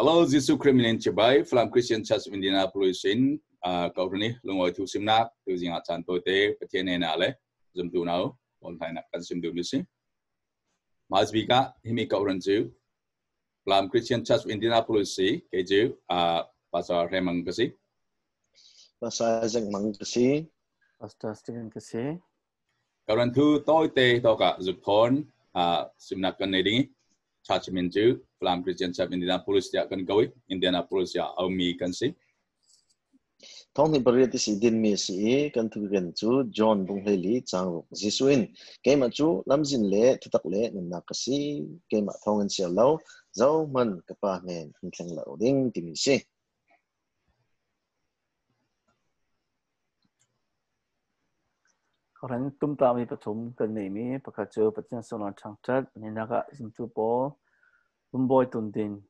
Hello, Jisu Kremlin Chibai, Falam Christian Church of Indianapolis in Kawhhran, lungawithu simnak, using a chan pote, Pathian ale, zum tu now, on hmin consume do Missi. Biak, hmin Kawhhran Jew, Falam Christian Church of Indianapolis, KJ, Pastor Remang Kasi. Pastor Isaac Mangasi. Pastor Stephen Kasi. Kawhhran thu toi te toka zupon, simnak kanedi. Church min Jew, Falam Christian Church Indianapolis ya kan gawi, Indianapolis ya mi kan si. Thong ni bariati si din Missi kan tu gen chu John bung heli chang Jisuin ke ma chu lamjin le thutak le na kasi ke ma thong en sia lo zo man ka pa men thlang lo ding ti mi si. Kawhhran tum ta mi pathum kan nei mi pakhachu pathian sonar thangchat ninaga simtu po boy tundin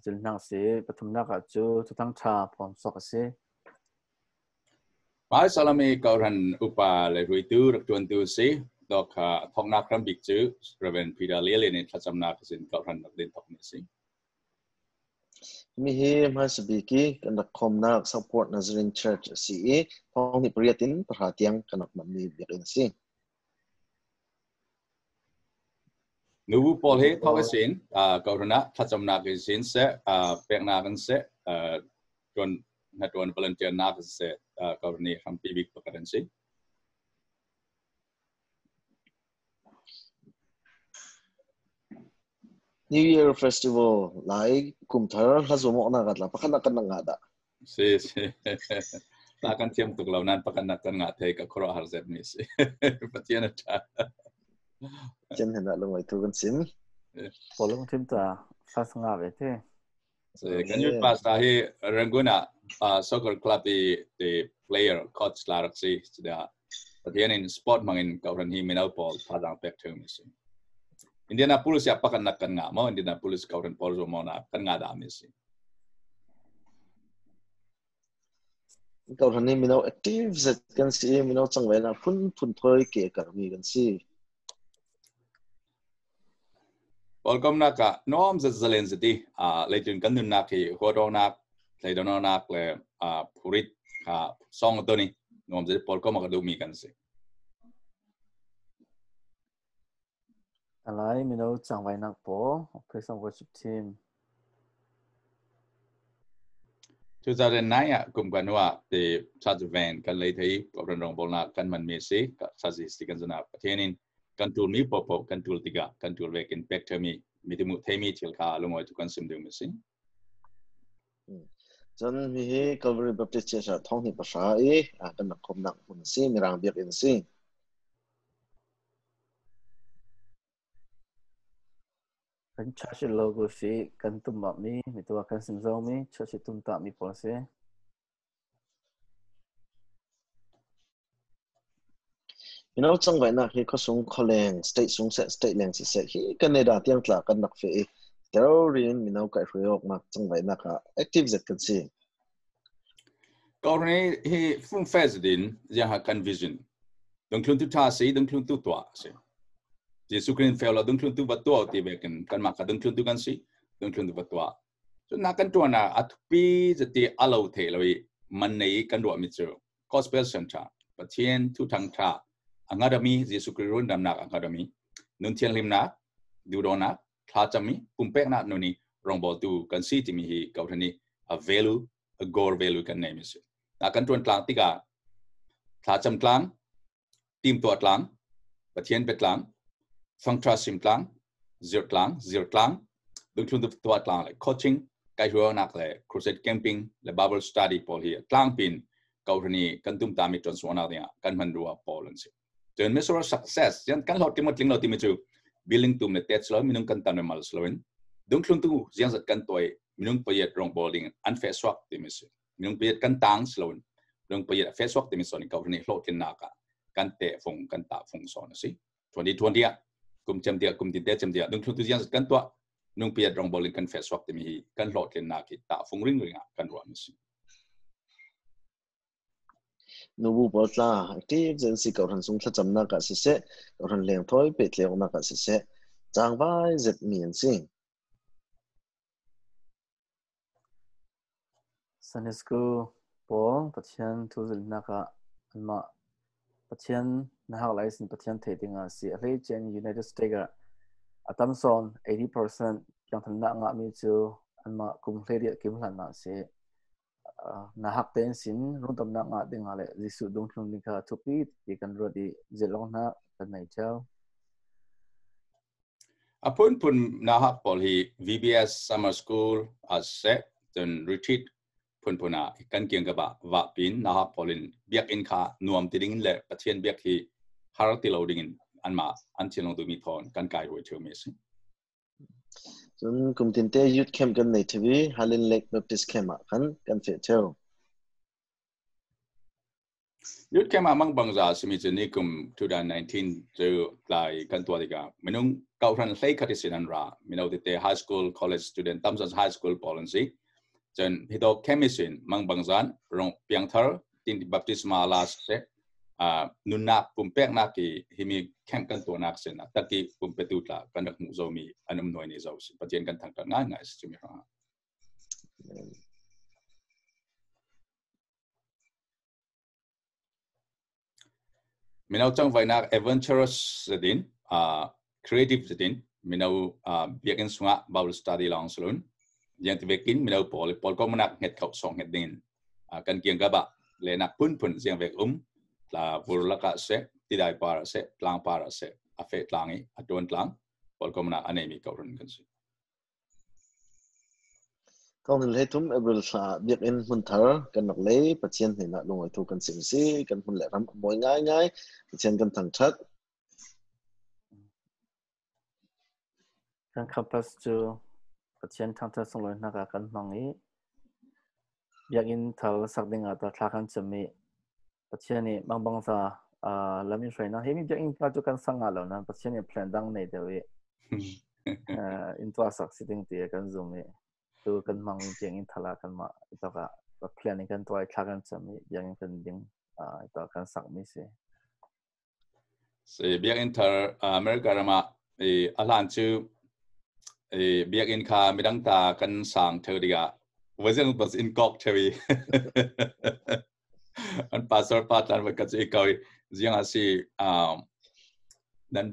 jilnang se pathumna ka chu thutang tha pom sok se. Mai salami Kawhhran upa le ruitu raktuan tu si dok thongnak ram bik chu Reverend Peter Lele ni Thlacamnak sin Kawhhran din thok ni si. Mi hi mas biki kan khomnak support Nazarene Church CE thong ni priatin perhatian kanak mami biakin si. Nubu Paul he thok sin Kawhhran Thlacamnak sin se pekna kan se tuan natuan volunteer nak se Kawhhran ni ham pibik pakaran si. New Year Festival like thar hazomo na gatla pakanakan na ngada. Si. Takan tiam tu launan pakanakan ngate ka khoro harzet ni si. Pathian ta. Chen hena lungawithu kan sim. Polong tim ta sasanga ve the. So can you pass dahi Ranguna soccer club the player coach Laraksi da Pathian in sport mangin Kawhhran hi Mino Paul padang pek term si. Indianapolis ya pakanakan nga mo Indianapolis Kawhhran Paul zo mo na kan nga da mi si. Kawhhran ni Mino active zat kan si Mino cangvaihnak phun thoi ke karmi kan si. Welcome ka norm zalen zati leitun kan nak hi hodonak leidonak le purit ka song toni norm zati welcome ka do mi kan si. Alai Mino cangvaihnak po praise and worship team. 2009 ya kum kanwa the charge van kan lei thei Kawhhran rong bolna kan man Missi ka saji stikan zana Pathianin kan tul mi popo kan tul tiga kan tul vekin pek themi mitimu themi thil kha lungoi tu kan sim deu Missi. Jan mi hi Calvary Baptist Church thong ni pasha kan khomnak hun si mirang biakin si. Kan church logo si kan tum ma mi mitua kan sim zo mi church tum ta mi pol se. Mino cangvaihnak hi khosung kholeng state sung set state leng si set hi Canada tiang tla kan nak fe terorin Mino kai ruyok mak cangvaihnak active zat kan si. Kawhhran hi fung fez din ja kan vision dong klun tu ta si dong klun tu twa si. Jesu Christ fella dong klun tu batwa ti vekin kan mak dong klun tu kan si dong klun tu batwa. So na kan tu na atpi zati alo the loi man nei kan do mi chu gospel center Pathian tu thang tha angadami Jesu Christ run dam nak angadami nun thian lim nak du do nak Thlacami pumpek nak noni rongbol tu kan si ti mi hi Kawhhran ni a value a gore value kan name is na kan tuan tlang tiga Thlacam tlang tim to tlang Pathian petlang Fundraising tlang zir tlang dung klun tu tlang like coaching kai huwa nak le crusade camping le Bible study pol hi tlang pin Kawhhran ni kan tum ta mi transona dia kan man ruwa pol an si. Then measure success yan kan lot timot ling lot timichu billing to me tet slo minung kan tan mal sloin dung klun tu yang zat kan toy minung payet rong bowling an fe swak timisi minung payet kan tang sloin dung payet fe swak timisoni Kawhhran ni lot kin naka kan te fong kan ta fong son si 2020 ya kum cham dia kum ti te cham dia dung klun tu yang zat kan to nung payet rong bowling kan fe swak timi kan lot kin naki ta fong ring ring kan ro misi. Nubu boltla active zen si Kawhhran sung Thlacamnak si se Kawhhran leng thoi pe tleng nak si se changvai zet mien si. Sunday school Paul Pathian Thlacamnak anma Pathian nahak laisin Pathian theitinga si Allegiant United States atamson 80% yang tanda nga mi chu anma kumhledi kimhlanna se nahak ten sin runtamna nga dingale jisu dungthung dingka thupi ti kan rodi zelongna kan nai chau Apun pun nahak Paul hi VBS Summer School as set dan retreat pun puna kan kiang ka ba pin nahak Paulin biak in kha nuam tiding le Pathian biak hi harati loading anma anchilong du mi thon kan kai hoi theu Missi Jun kumtinte youth camp kan nei tv Halin Lake Baptist camp kan fe theu Youth camp among bangza simi jeni kum 2019 to lai kan tua diga menung Kawhhran hlei khatisinan ra minau te high school college student tamsas high school policy jan hito chemisin mang bangzan rong piang thar tin baptisma last se nunnak pumpek nak ki himi camp kan tua nak sen taki pumpetutla kan dak mu zomi anum noi ni zos patien kan thang kan ngai simi ha Minau cangvaihnak adventurous sedin creative sedin minau biakin sunga Bible study long salon yang tibekin minau pol ko menak nget kau song nget din kan kiang gaba le nak pun siang vek la burlaka se tidai para se tlang para se afe tlangi adon tlang pol ko menak anemi Kawhhran kan si Kong le tum ebril sa biak in mun thar kan nok le Pathian hina lungawithu kan simsi kan hun le ram moi ngai Pathian kan thang that kan campus chu Pathian thang that song loi naka kan mangi biak in thal sakdinga ta thlakan chami Pathian ni mangbang sa lamin shraina hemi biak in ka chu kan sanga lo na Pathian ni plan dang nei dewe in twa sak sitting ti kan zoom tu kan mangi biak in thala kan ma ito ka plan kan twa thlakan chami biak in kan ding ito kan sak mi se biak in thar America rama alan chu biak in kha midang ta kan sang theu diga wasn't was in kok thewi an pastor patlan wa kachi koi jiang asi nan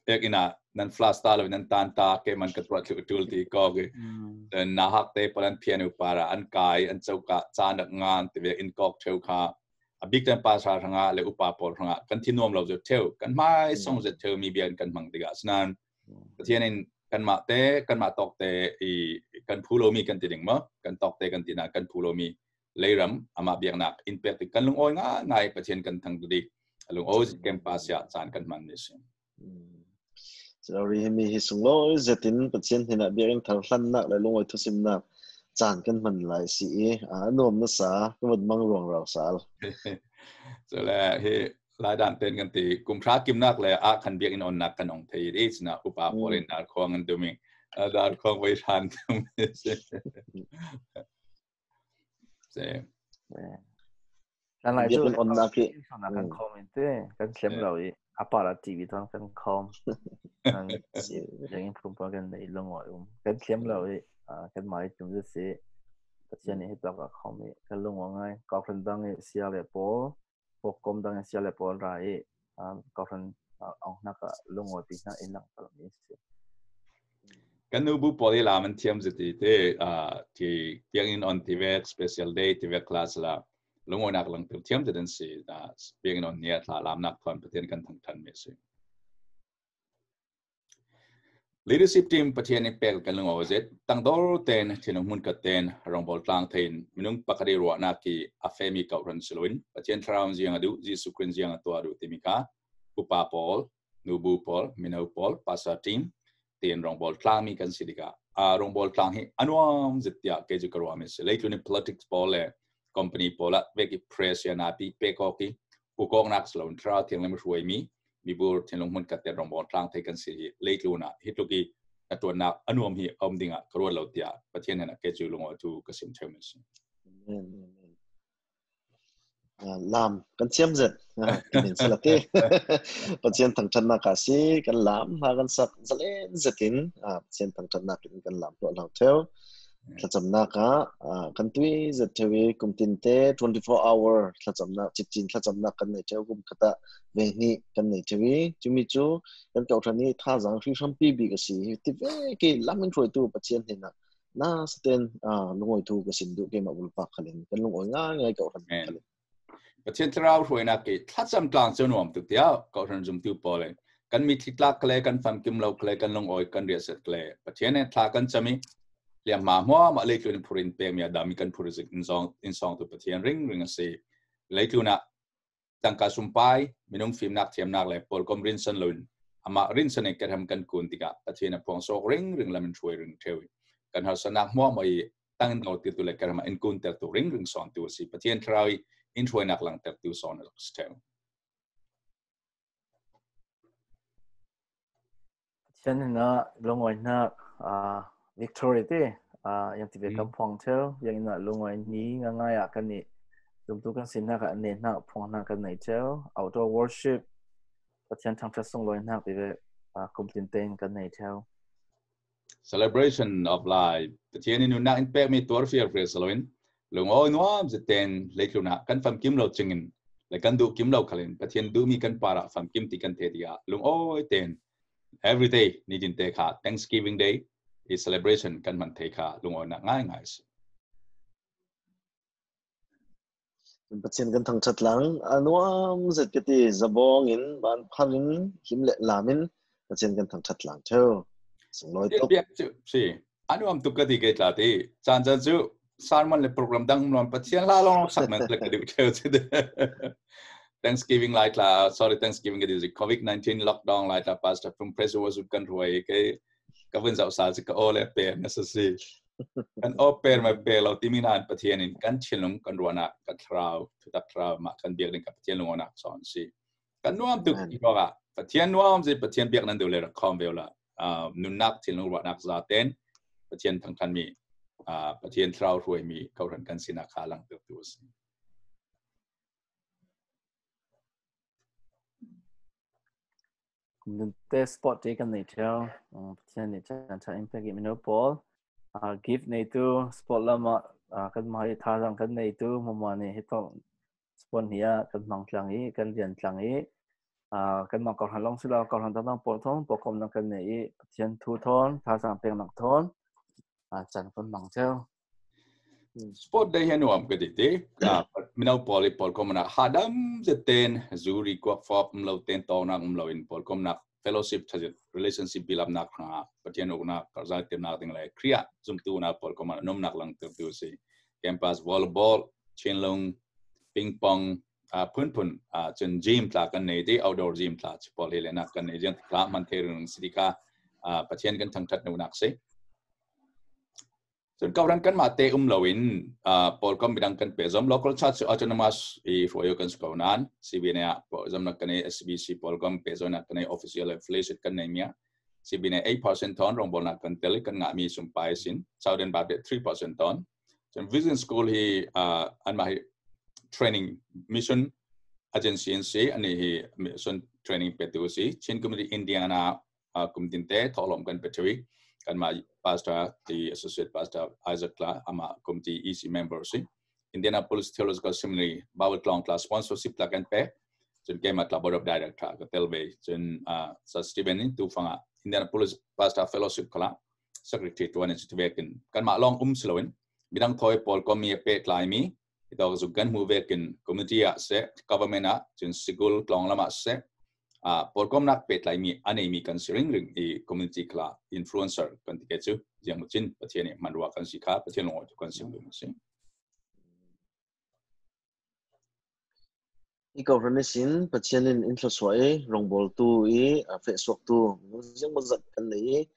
biak ina nan flash ta lo nan tan ta ke man ka twat tul ti ko ge dan nahak te palan piano para an kai an chauka chanak ngan te in kok theu kha a big time pastor hanga le upa por hanga continuum lo jo theu kan mai song je theu mi bian kan mang diga snan Pathianin kan ma tok te I kan phulo mi kan tiding ma kan tok te kan tina kan phulo mi leiram ama biak nak impact kan lung oi nga ngai Pathian kan thang di lung oi kem pasya chan kan man nis Sorry hemi hisunglo zetin Pathian hina biak in thar hlan nak le lungawithu simnak chan kan man lai si nom na sa kumad mang rong raw sal so la he lai dan ten kan ti kum thra kim nak le a khan biak in on nak kan ong thei ri na upa porin dar khong an dumi dar khong wei than se kan lai chu biak in on nak ki kan comment kan klem lo I apara TV ton kan com kan yang pumpa kan nei longoi kan klem lo kan mai chung se Pathian ni hitla ka khomi kan lungwangai Kawhhran dang sia le po pokom dang sia le pol rai Kawhhran ong naka lungoi pi na ilang palmi se kan nu bu poli la man thiam zeti te ti biak in on TV special day TV class la lungoi nak lang thiam den si biak in on nia thla lam nak thon Pathian kan thang than me se leadership team Pathian ni pel kan lungoi zet tang dor ten thinung mun ka ten rong bol tlang thein minung pakari ro na ki afemi Kawhhran suluin Pathian thram jiang adu Jesu Christ jiang to adu timika upa Paul nubu Paul Mino Paul pastor team ten rong bol tlang mi kan sidika rong bol tlang hi anuam zitya ke ju karwa me se leitu ni politics Paul le company Paul veki press ya na pi pe ko ki ukong nak slon tra tiang lem ruai mi bur thenlong mun ka te rong bol tlang thei kan si leitu na hitluki atwa na anuam hi dinga karwa lo tia Pathian na ke ju lungo tu kasim themes lam kan siam zet kinin salate Pathian thang than na ka si kan lam ha kan sak zalen zetin Pathian thang than na kin kan lam to lau theu Thlacamnak kan tui zat thewi kumtin te 24 hour Thlacamnak chipchin Thlacamnak kan nei theu kum khata vehni kan nei thewi chumi chu kan Kawhhran ni tha jang hri sham pi bi ka si ti ve ke lamin roi tu pathian hena na sten lungawithu ka sindu ke ma bulpa khalin kan lungoi ngai Kawhhran khalin Pathian trao roi na ke Thlacam tlang chunom tu tia Kawhhran zum tu pole kan mi thitlak kle kan fam kim lo kle kan lungoi kan reset kle pathian ne thla kan chami liam ma le tun purin pe mi adami kan purin in song tu pathian ring ase le tuna tangka sumpai minung film nak thiam nak le pol kom rin san lun ama rin san ke ham kan kun tika pathian pong so ring lamin thui ring thewi kan har sanak mai tang no ti tu le kan ma in kun ter tu ring song tu si pathian trai in thui nak lang ter tu son stem Pathian na lungoi na Victoria te yang tibe kam phong theu yang na lungoi ni ngai ya kan ni dum tu kan simnak hnenah phong na kan nei theu outdoor worship Pathian thang thas song loi na tibe kumtin ten kan nei theu celebration of life pathian in na in pe mi tor fear praise loin lungoi nuam zeten le tuna kan fam kim lo chingin le kan du kim lo khalin pathian du mi kan para fam kim ti kan the dia lungoi ten every day ni din te kha Thanksgiving day is celebration kan man te kha lungoi na ngai pathian kan thang chat lang anuam zat ke ti zabong in ban pharin himle lamin pathian kan thang chat lang theu songloi tok biak chu si anuam tu ka ti ke tla ti chan chu sermon le program dang non pathian la long sak man le ke du theu Thanksgiving light la Thanksgiving it is COVID-19 lockdown light la pastor from pressure was kan roi ke ka vin zau sa ka ole pe necessary kan oper ma pe lo timinan pathian in kan chilung kan ruana ka trau tu ta trau ma kan biak ning ka pathian lungona son si kan nuam tu ki ga pathian nuam je pathian biak nan du le khom vela nun nak chilung ruana za ten pathian thang kan mi pathian trau ruai mi Kawhhran kan sina khalang tu si the spot te kan nei theu Pathian ni chan cha impact Mino Paul give nei tu spot lama kan mai tha jang kan nei tu mama ni hitong spon hia kan mang tlang hi kan lian tlang hi kan mang Kawhhran long sila Kawhhran tang pol thong pokom na kan nei Pathian thu thon tha jang peng nak thon chan kon mang theu sport day nuam ke ti Mino Paul kom na hadam zeten zuri ko fop mlo ten to na mlo in pol kom na fellowship thajit relationship bilam nak na pathian na karza tem na ding lai kriya zum tu na pol kom na nom nak lang tu si campus volleyball chenlong ping pong pun chen gym tla kan nei ti outdoor gym tla pol hele na kan nei jen kla man therung sidika pathian kan thang that nu nak se so Kawhhran kan mate lawin pol kom bidang kan pezom local church autonomous I foyo kan skaunan CBANA zam na kan SBC pol kom pezo na kan official affiliate kan nemia CBANA 8% ton rong bol na kan tel kan ngami sumpai sin Southern Baptist 3% ton so vision school hi an ma training mission agency ani hi mission training petusi chin community Indiana kumtinte tholom kan petui kan ma pastor the associate pastor Isaac Kla ama committee EC member si Indianapolis Theological Seminary Bible Long class sponsorship la kan pe chen ke matla board of director ka telbe chen sa Stephen tu fanga Indianapolis pastor fellowship kala secretary to an institution kan ma long slowin bidang thoi pol komi pe klai mi ito zu kan mu vekin committee a se government a chen sigul klong lama se polkom nak pet lai mi ane mi kan siring ring I community kla influencer kan tikechu jang chin pathian ni manwa kan sikha pathian lo kan sim lu si I Kawhhran ni sin pathian in interest wai rongbol tu I Facebook tu jang mazat kan nei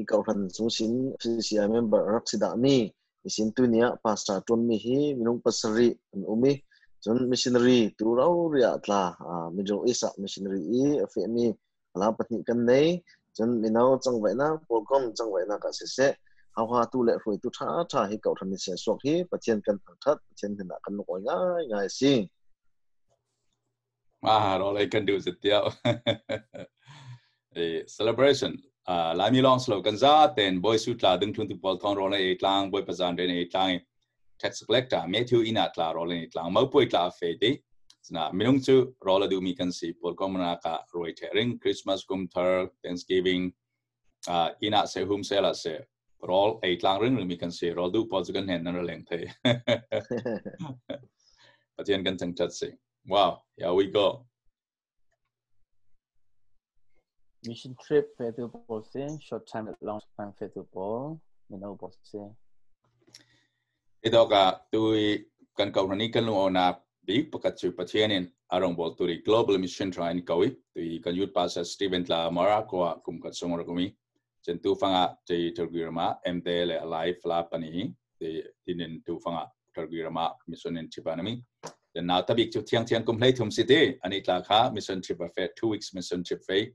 I Kawhhran sung sin FCCI member raksida mi isin tu nia pastor ton mi hi minung pasari an umi jon missionary tu rau ria tla middle east missionary I fmi ala patni kan nei jon minau cangvaihnak polkom cangvaihnak ka se hawa tu le hroi tu tha hi Kawhhran ni se sok hi pathian kan thangthat pathian hna kan noi ngai sing ro lai kan du zetiao celebration ลายมีลองสโลกันจ้าเต็นบอยสุดลาดึงทุนตุบอลทองรอเลยกลางบอยประจานเรนกลาง tax collector เมทิวอินัดลารอเลยกลางมาป่วยกลาเฟดินะมินุ่งจูรอละดูมีกันสิปอลก็มันากะรวยเทริงคริสต์มาสกุมเทอร์ Thanksgiving อินัดเซฮุมเซลาเซรอลกลางเรื่องมีกันสิรอดูปอลจะกันเห็นนั่นเองเทปะเทียนกันจังจัดสิว้าว here we go mission trip to Boston short time long time to Ball Mino Boston อีดอกะตุยกันเก่านี้กันลงเอาหน้าบิ๊กประกาศจุดประเทศนี้อารมณ์บอลตุย global mission train เก่าอีตุยกันยุดภาษาสตีเวนลามาราโกะกุมกัดส่งรักมีเช่นตัวฟังอ่ะที่ทรกิจมาเอ็มเตเลไลฟ์ลาปนีที่นินตัวฟังอ่ะทรกิจมา mission ในที่บ้านมีแต่น่าทับอีกจุดเที่ยงกุมเลยทุ่มสิทธิ์อันนี้ตาค่ะ mission trip เฟส 2 weeks mission trip เฟส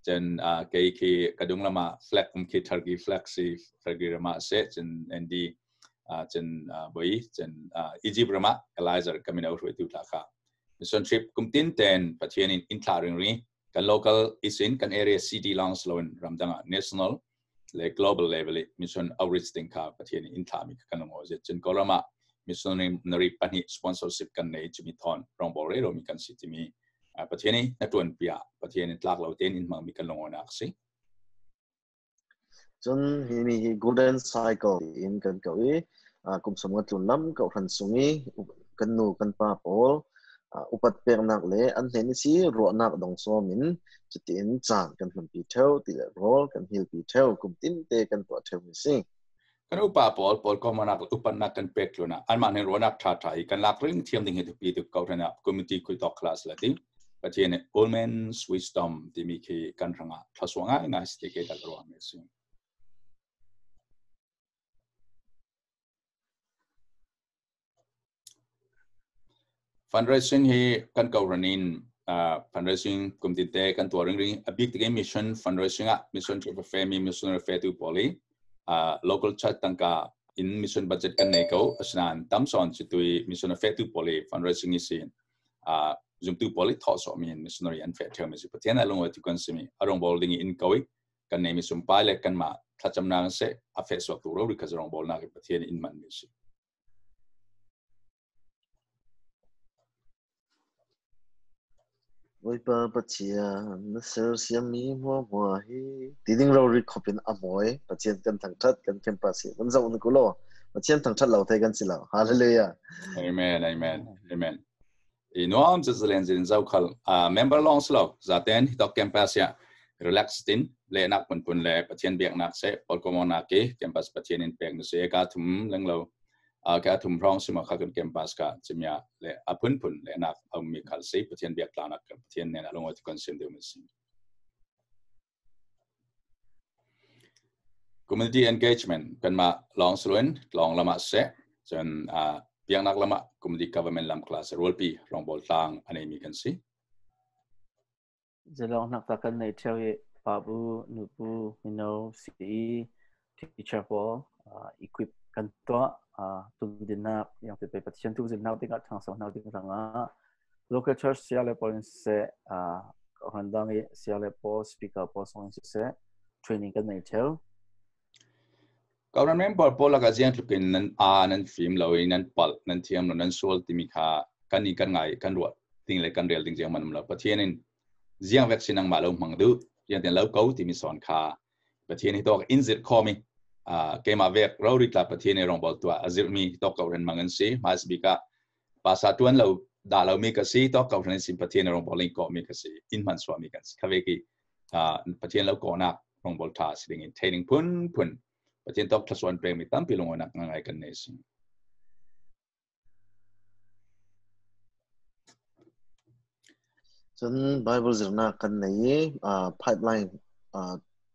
จนเกี่ยกระดุงละมาแฟลกคิดทาร์กิแฟลกซีทาร์กิละมาเซจนเอ็นดีจนบอยจนอียิปต์ละมาเอลิซาร์ก็มีเอาช่วยดูราคา mission trip กุมตินเต็นประเทศนี้อินทาริงรีกัน local อิสินกัน area city ลองสโลนรำดัง national และ global level mission outreach ติงค่ะประเทศนี้อินทามิกันลงโอเซจนก็ละมา mission นริปันหิ sponsorship กันในจิมิทอนรองบอลเร่มีกันสิที่มีประเทศนี้นักวนปีประเทศนี้หลักเราเต้นอินมังมีกันลงนักสิจนมี golden cycle อินกันเกาอีกุมสมุทรจุนล้ำเกาพันสุงีกันนูกันป้าโปลอุปัตเปียกนักเล่อันเห็นสิรัวนักดงโซมินจุดอินจานกันคนปีเท่าตีละโรลกันฮิลปีเท่ากุมตินเตกันตัวเท่ามิสิกันอุปาโปลก็มานักอุปนักกันเป็กลุนะอันมันเห็นรัวนักท้าทายกันหลักเรื่องเทียมดิ่งเหตุปีตุกเก่าเนี่ยคอมมิตี้คุยต่อคลาสละดิประเทศนี้ all men's wisdom ที่มีคือการทำงานทศวรรษง่ายสติเกตัลรัวมิสิFundraising ให้กันเก่ารันินfundraising กุมติดเตะกันตัวเรื่องa big game mission fundraising mission trip family mission refer to poly local church ตั้งกา in mission budget กันในเขาฉะนั้นตั้มสอนจุดที่ mission refer to poly fundraising นี่สิจุดที่ poly ทอสมี missionary and fair term สิประเทศนั้นลงไว้ที่กันสิมีอารมณ์บอลดิ้งอินเขากันใน mission ไปเล็กกันมาถ้าจำนวนเสอเฟสวัตถุเราหรือการอารมณ์บอลนักประเทศอินมันมิสิไว้ปะปะเชียนเซอร์เซียมีมัวฮีทีนี้เรารีคอเป็นอมวยปะเชียนกันทั้งทัดกันเข้มปาสิมันจะอุ่นกุโลปะเชียนทั้งทัดเราเทกันสิเราฮาเลลูยา Amen Amen Amen อีน้องจะเรียนสิ่งเจ้าขลmember ลองสโลจัดเต็นที่ต้องเข้มปาสิ relax ตินเล่นักปุ่นเล่ปะเชียนเบียกนักเสพพอก็มองนักเกะเข้มปาสปะเชียนอินเปียกนุเสียการทุ่มเรื่องเราการทุ่มร้องสมัครกันเกมปัสกับจิมยาและปุ่นและนักเอามีขัดสีประเทศเบียกลานักกับประเทศเนี่ยลงไว้ที่คอนเซนต์เดียวมิสิ community engagement กันมาลองสลุนลองละมาเสะจนเบียกนักละมา community government ลำคลาสรอลปีรองบอลทางอันนี้มีกันสิจะลองนักตะกันในเที่ยวปาบูนูบูมิโนซีteacheble equip กันตัวตุนดินนักยังติดไปปฏิชันตุนดินนักที่กัดทางสองนักที่กัดทาง local church เสียเลยพอเสะคนดังเสียเลยพอ speaker พอส่งเสะ training กันในเที่ยวก็นั่นเองพอละก็ยังทุกคนนั้นนั้นฟิล์มเราเองนั้นปัลนั้นเทียมเรานั้นส่วนที่มีค่ากันนี่กันไงกันรวดทิ้งเลยกันเรียลทิ้งเสียงมันเราประเทศนี้ยังวัคซีนมาเรามังดูยังแต่เราเก่าที่มีสอนค่าประเทศนี้ตัวอินซิร์คอมิเกมาเวกเราดิตาประเทศในรองบอลตัวอาซิร์มีตัวเก่าเรียนมังกันสิมาสบิกาภาษาตัวนเราด่าเรามีกันสิตัวเก่าเรียนสิประเทศในรองบอลลิงก็มีกันสิอินมันสวามีกันสิข้าเวกีประเทศเราก่อนักรองบอลท่าสิ่งนี้เทรนนิ่งพุ่นประเทศต้องทศวรรษเปรมิตั้มปีลงนักง่ายกันในสิ่งจน Bible จะนักกันใน pipeline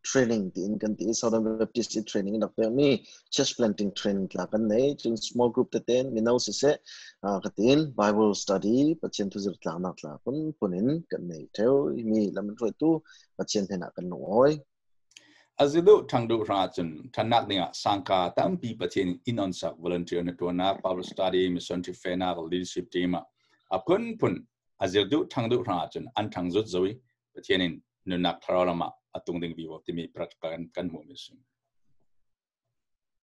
training ที่อินกันที่ Southern Baptist training นักแบบมี church planting training หลักกันในจน small group เต้นมีน้องเสะกันที่ Bible study ประเทศทุกอย่างนักหลักปุ่นกันในเท่ามีลำมันช่วยตู้ประเทศให้นักกันหน่อยอาซิดูทางดูราชนท่านนักเนี่ยสังกัดตั้มปีประเทศอินนอนสัก volunteer ในตัวนัก Bible study mission to FCCI leadership team ปุ่นอาซิดูทางดูราชนอันทางจุดจุยประเทศนี้นุนักทารละมา atung ding vivo timi praktikan kan mo mission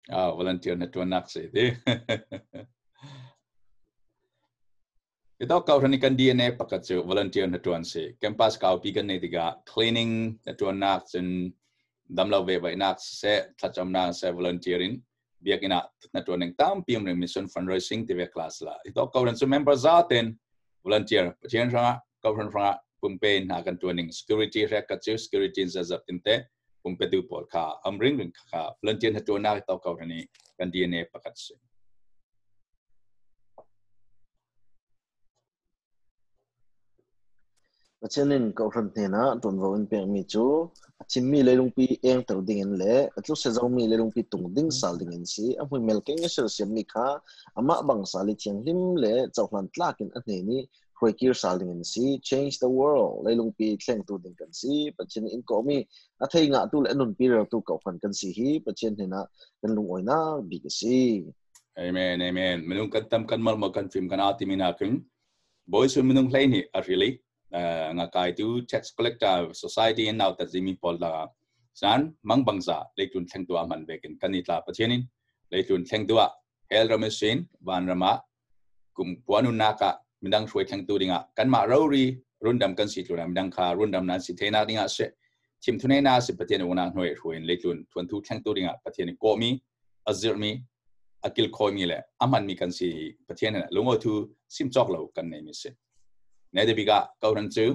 volunteer na tuan nak se de ito Kawhhran kan DNA pakat so volunteer na tuan se campus kau pigan ne tiga cleaning na tuan nak sen damlaw ve vai nak se Thlacamnak se volunteering biak ina na tuan ng tam pim ng mission fundraising tv class la ito Kawhhran so member zaten volunteer Pathian ra Kawhhran ra pumpen na kan tuan ng security rekat so security za tinte pumpetu por ka amring ka volunteer na tuan nak ito Kawhhran ni kan DNA pakat so Pachanin Kawhhran hnenah ton voin pek mi chu chimmi lelung pi eng tau ding en le atlu se zomi lelung pi tung ding sal ding en si amui melkeng esel siam mi kha ama bang sali thiang lim le chawhlan tlakin a hne ni hroikir sal ding en si change the world lelung pi thleng tu ding kan si pachin in ko mi a thei nga tu le nun pi ro tu Kawhhran kan si hi pachin hnenah kan lung oina bi ka si amen amen menung kan tam kan mal kan film kan ati mina kun boys menung hlei ni really nga kai tu tax collector society and now that zimi pol la san mang bangza leitun thleng tu aman bekin kanitla pachenin leitun thleng tu hel ramasin van rama kum puanu naka mindang shwe thleng tu dinga kan ma rori rundam kan si tu mindang kha rundam nan si thena dinga se chim thune na si patien una hnoi ruin leitun tun tu thleng tu dinga patien ko mi azir mi akil khoi mi le aman mi kan si patien na lungo tu sim chok lo kan nei mi se nede biga Kawhhran chu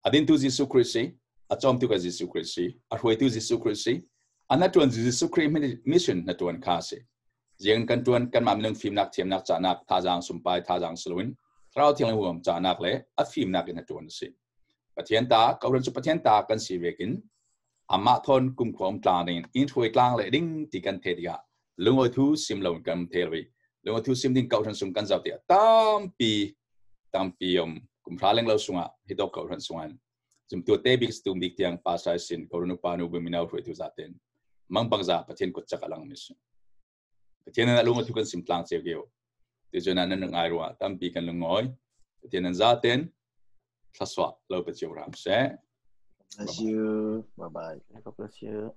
adin tu Jesu Christi achom tu ka Jesu Christi arhoi tu Jesu Christi anatuan Jesu Christi mission na tuan kha se jeng kan tuan kan mam nang film nak thiam nak cha nak thajang sumpai thajang sluin trau thiang huam cha nak le a film nak na tuan se pathian ta Kawhhran chu pathian ta kan si vekin amma thon kum khom tlang ning in thoi tlang le ding ti kan the dia lungoi thu sim lo kan thelwi lungoi thu sim ding Kawhhran sum kan jaw tia tampiom kumraleng lo sunga hidok Kawhhran sungan zum tu tebik stum dik tiang pasai sin Kawhhran panu beminau ru itu zaten mang bangza pathian ko chakalang mis pathian na lungo tukan simplang chegeo tu jona nan ngai ruwa tampi kan lungoi pathian zaten thlaswa lo pacheu ram se bless you bye bye God bless you